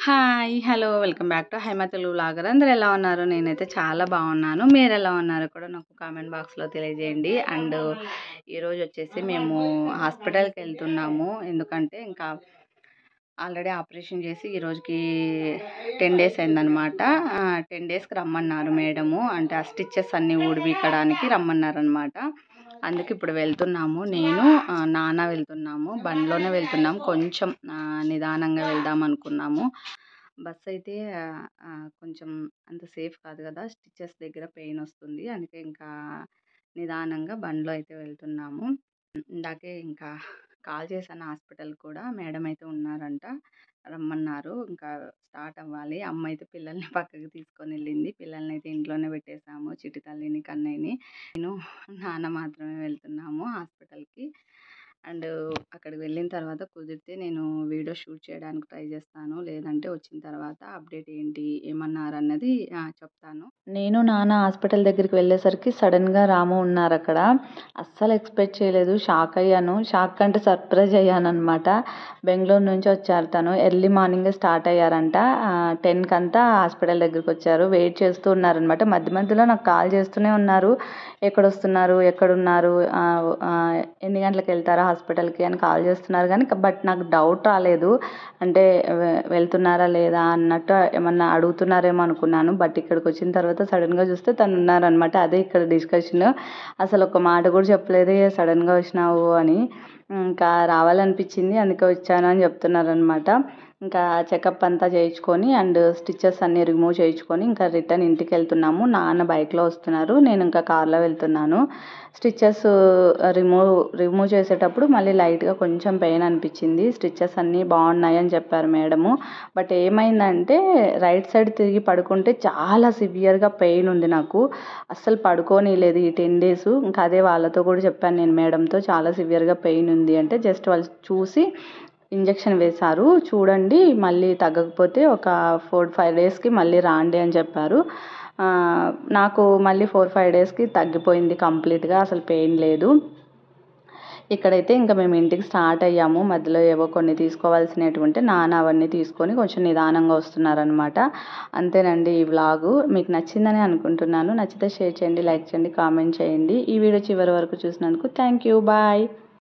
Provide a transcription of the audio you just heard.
Hi! Hello! Welcome back to Haima Telugu vlogger. అందరూ ఎలా ఉన్నారు? నేనైతే చాలా బాగున్నాను. మీరెలా ఉన్నారో కూడా నాకు కామెంట్ బాక్స్‌లో తెలియజేయండి. అండ్ ఈరోజు వచ్చేసి మేము హాస్పిటల్‌కి వెళ్తున్నాము. ఎందుకంటే ఇంకా ఆల్రెడీ ఆపరేషన్ చేసి ఈ రోజుకి 10 డేస్ అయిందనమాట. 10 డేస్‌కి రమ్మన్నారు మేడము. అంటే ఆ స్టిచెస్ అన్నీ ఊడిపీకడానికి రమ్మన్నారనమాట. అందుకే ఇప్పుడు వెళ్తున్నాము. నేను నాన్న వెళ్తున్నాము. బండిలోనే వెళ్తున్నాము. కొంచెం నిదానంగా వెళ్దాం అనుకున్నాము. బస్ అయితే కొంచెం అంత సేఫ్ కాదు కదా! స్టిచెస్ దగ్గర పెయిన్ వస్తుంది. అందుకే ఇంకా నిదానంగా బండిలో అయితే వెళ్తున్నాము. ఇందాకే ఇంకా కాల్ చేశాను హాస్పిటల్ కూడా. మేడం అయితే ఉన్నారంట. రమ్మన్నారు. ఇంకా స్టార్ట్ అవ్వాలి. అమ్మ అయితే పిల్లల్ని పక్కకి తీసుకొని వెళ్ళింది. పిల్లల్ని అయితే ఇంట్లోనే పెట్టేసాము. చిట్టి తల్లిని, కన్నయ్యని. నేను, నాన్న మాత్రమే వెళ్తున్నాము హాస్పిటల్‌కి. అండ్ అక్కడికి వెళ్ళిన తర్వాత కుదిరితే నేను వీడియో షూట్ చేయడానికి ట్రై చేస్తాను. లేదంటే వచ్చిన తర్వాత అప్డేట్ ఏంటి, ఏమన్నారన్నది చెప్తాను. నేను నాన్న హాస్పిటల్ దగ్గరికి వెళ్ళేసరికి సడన్‌గా రాము ఉన్నారక్కడ. అస్సలు ఎక్స్‌పెక్ట్ చేయలేదు. షాక్ అయ్యాను. షాక్ అంటే సర్ప్రైజ్ అయ్యాననమాట. బెంగుళూరు నుంచి వచ్చారు తను. ఎర్లీ మార్నింగే స్టార్ట్ అయ్యారంట. 10కి హాస్పిటల్ దగ్గరికి వచ్చారు. వెయిట్ చేస్తూ ఉన్నారనమాట. మధ్య మధ్యలో నాకు కాల్ చేస్తూనే ఉన్నారు. ఎక్కడొస్తున్నారు? ఎక్కడున్నారు? ఎన్ని గంటలకు వెళ్తారా హాస్పిటల్‌కి అని కాల్ చేస్తున్నారు కానీ బట్ నాకు డౌట్ రాలేదు. అంటే వెళ్తున్నారా లేదా అన్నట్టు ఏమన్నా అడుగుతున్నారేమో అనుకున్నాను. బట్ ఇక్కడికి వచ్చిన తర్వాత సడన్‌గా చూస్తే తను ఉన్నారనమాట. అదే ఇక్కడ డిస్కషన్. అసలు ఒక మాట కూడా చెప్పలేదు. సడన్‌గా వచ్చినావు అని. ఇంకా రావాలనిపించింది అందుకే వచ్చాను అని చెప్తున్నారనమాట. ఇంకా చెకప్ అంతా చేయించుకొని అండ్ స్టిచెస్ అన్నీ రిమూవ్ చేయించుకొని ఇంకా రిటర్న్ ఇంటికి వెళ్తున్నాము. నాన్న బైక్లో వస్తున్నారు. నేను ఇంకా కార్లో వెళ్తున్నాను. స్టిచెస్ రిమూవ్ చేసేటప్పుడు మళ్ళీ లైట్గా కొంచెం పెయిన్ అనిపించింది. స్టిచెస్ అన్నీ బాగున్నాయి అని చెప్పారు మేడము. బట్ ఏమైందంటే రైట్ సైడ్ తిరిగి పడుకుంటే చాలా సివియర్గా పెయిన్ ఉంది నాకు. అస్సలు పడుకోనిలేదు ఈ 10 డేస్. ఇంకా అదే వాళ్ళతో కూడా చెప్పాను నేను మేడంతో, చాలా సివియర్గా పెయిన్ ఉంది అంటే జస్ట్ వాళ్ళు చూసి ఇంజెక్షన్ వేశారు. చూడండి మళ్ళీ తగ్గకపోతే ఒక 4-5 డేస్కి మళ్ళీ రాండి అని చెప్పారు. నాకు మళ్ళీ 4-5 డేస్కి తగ్గిపోయింది కంప్లీట్గా. అసలు పెయిన్ లేదు. ఇక్కడైతే ఇంకా మేము ఇంటికి స్టార్ట్ అయ్యాము. మధ్యలో ఏవో కొన్ని తీసుకోవాల్సినటువంటి నాన్న అవన్నీ తీసుకొని కొంచెం నిదానంగా వస్తున్నారనమాట. అంతేనండి ఈ వ్లాగు. మీకు నచ్చిందని అనుకుంటున్నాను. నచ్చితే షేర్ చేయండి, లైక్ చేయండి, కామెంట్ చేయండి. ఈ వీడియో చివరి వరకు చూసినందుకు థ్యాంక్ యూ. బాయ్.